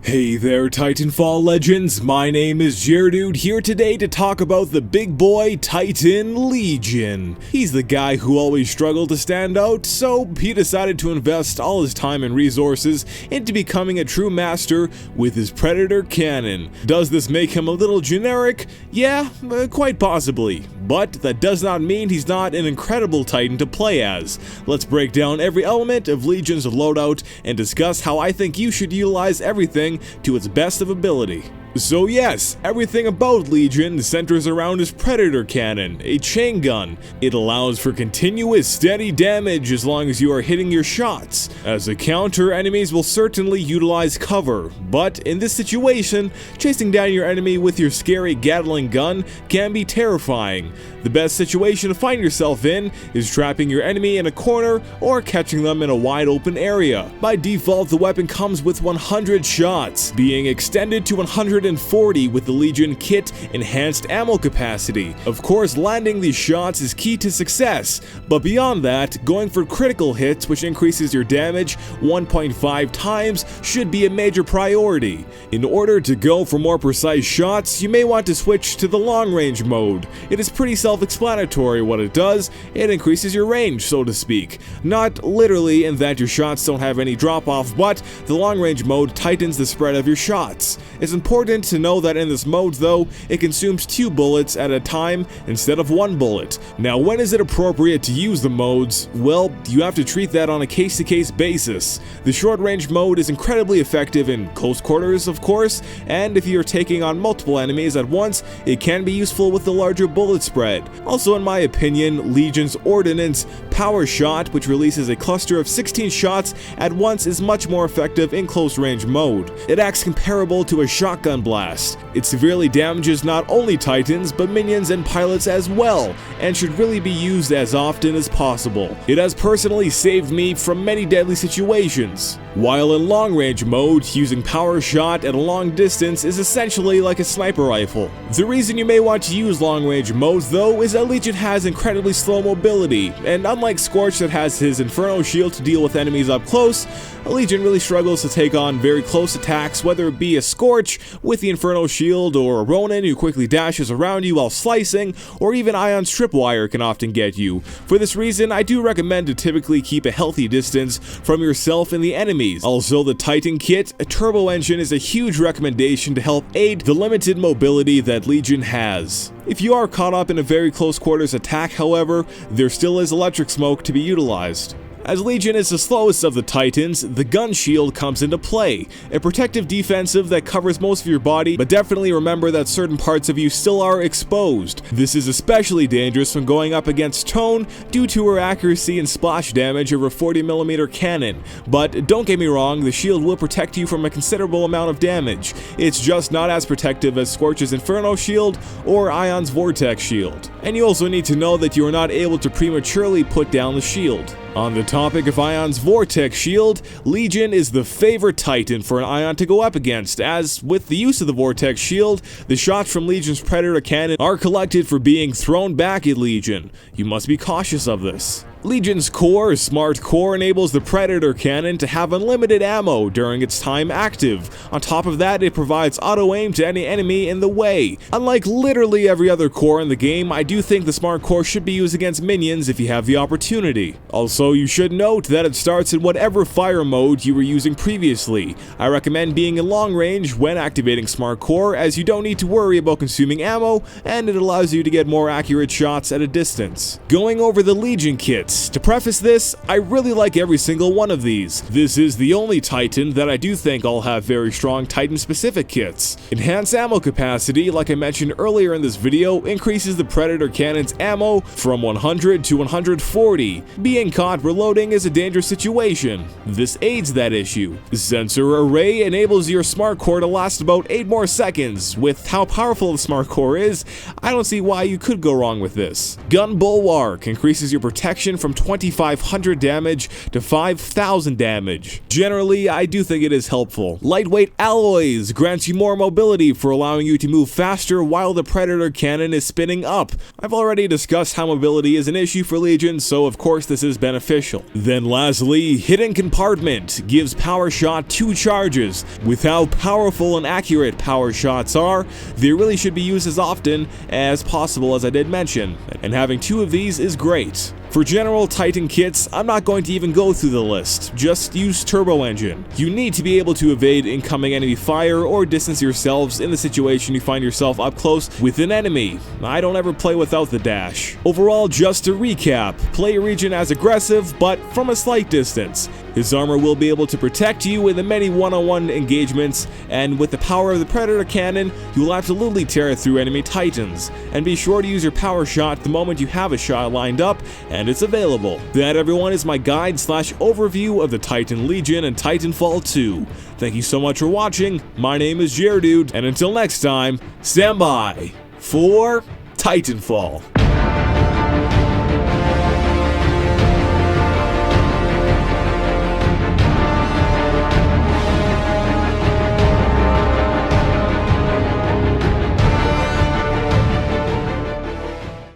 Hey there, Titanfall legends, my name is Gerdude, here today to talk about the big boy Titan Legion. He's the guy who always struggled to stand out, so he decided to invest all his time and resources into becoming a true master with his Predator cannon. Does this make him a little generic? Yeah, quite possibly. But that does not mean he's not an incredible Titan to play as. Let's break down every element of Legion's loadout and discuss how I think you should utilize everything to its best of ability. So yes, everything about Legion centers around his Predator cannon, a chain gun. It allows for continuous steady damage as long as you are hitting your shots. As a counter, enemies will certainly utilize cover, but in this situation, chasing down your enemy with your scary Gatling gun can be terrifying. The best situation to find yourself in is trapping your enemy in a corner or catching them in a wide open area. By default, the weapon comes with 100 shots, being extended to 140 with the Legion kit enhanced ammo capacity. Of course, landing these shots is key to success, but beyond that, going for critical hits, which increases your damage 1.5 times, should be a major priority. In order to go for more precise shots, you may want to switch to the long range mode. It is pretty self-explanatory what it does. It increases your range, so to speak. Not literally in that your shots don't have any drop off, but the long range mode tightens the spread of your shots. It's important to know that in this mode though, it consumes 2 bullets at a time instead of 1 bullet. Now when is it appropriate to use the modes? Well, you have to treat that on a case-to-case basis. The short range mode is incredibly effective in close quarters, of course, and if you're taking on multiple enemies at once, it can be useful with the larger bullet spread. Also, in my opinion, Legion's Ordinance power shot, which releases a cluster of 16 shots at once, is much more effective in close range mode. It acts comparable to a shotgun blast. It severely damages not only Titans, but minions and pilots as well, and should really be used as often as possible. It has personally saved me from many deadly situations. While in long range mode, using power shot at a long distance is essentially like a sniper rifle. The reason you may want to use long range mode though is that Legion has incredibly slow mobility, and unlike Scorch that has his Inferno shield to deal with enemies up close, Legion really struggles to take on very close attacks, whether it be a Scorch with the Inferno shield or a Ronin who quickly dashes around you while slicing, or even Ion's tripwire can often get you. For this reason, I do recommend to typically keep a healthy distance from yourself and the enemies. Also, the Titan kit, a turbo engine, is a huge recommendation to help aid the limited mobility that Legion has. If you are caught up in a very close quarters attack, however, there still is electric smoke to be utilized. As Legion is the slowest of the Titans, the gun shield comes into play, a protective defensive that covers most of your body, but definitely remember that certain parts of you still are exposed. This is especially dangerous when going up against Tone due to her accuracy and splash damage of her 40mm cannon, but don't get me wrong, the shield will protect you from a considerable amount of damage. It's just not as protective as Scorch's Inferno shield or Ion's Vortex shield. And you also need to know that you are not able to prematurely put down the shield. On the topic of Ion's Vortex shield, Legion is the favorite Titan for an Ion to go up against, as with the use of the Vortex shield, the shots from Legion's Predator cannon are collected for being thrown back at Legion. You must be cautious of this. Legion's core, Smart Core, enables the Predator cannon to have unlimited ammo during its time active. On top of that, it provides auto-aim to any enemy in the way. Unlike literally every other core in the game, I do think the Smart Core should be used against minions if you have the opportunity. Also, you should note that it starts in whatever fire mode you were using previously. I recommend being in long range when activating Smart Core, as you don't need to worry about consuming ammo, and it allows you to get more accurate shots at a distance. Going over the Legion kits. To preface this, I really like every single one of these. This is the only Titan that I do think all have very strong Titan-specific kits. Enhanced ammo capacity, like I mentioned earlier in this video, increases the Predator cannon's ammo from 100 to 140. Being caught reloading is a dangerous situation. This aids that issue. Sensor Array enables your Smart Core to last about 8 more seconds. With how powerful the Smart Core is, I don't see why you could go wrong with this. Gun Bulwark increases your protection from from 2,500 damage to 5,000 damage. Generally, I do think it is helpful. Lightweight alloys grants you more mobility for allowing you to move faster while the Predator cannon is spinning up. I've already discussed how mobility is an issue for Legion, so of course this is beneficial. Then lastly, Hidden Compartment gives Power Shot 2 charges. With how powerful and accurate power shots are, they really should be used as often as possible, as I did mention, and having 2 of these is great. For general Titan kits, I'm not going to even go through the list, just use Turbo Engine. You need to be able to evade incoming enemy fire or distance yourselves in the situation you find yourself up close with an enemy. I don't ever play without the dash. Overall, just to recap, play Region as aggressive, but from a slight distance. His armor will be able to protect you in the many one-on-one engagements, and with the power of the Predator cannon, you will absolutely tear through enemy Titans. And be sure to use your power shot the moment you have a shot lined up, and it's available. That, everyone, is my guide/overview of the Titan Legion and Titanfall 2. Thank you so much for watching. My name is Jaredude, and until next time, stand by for Titanfall.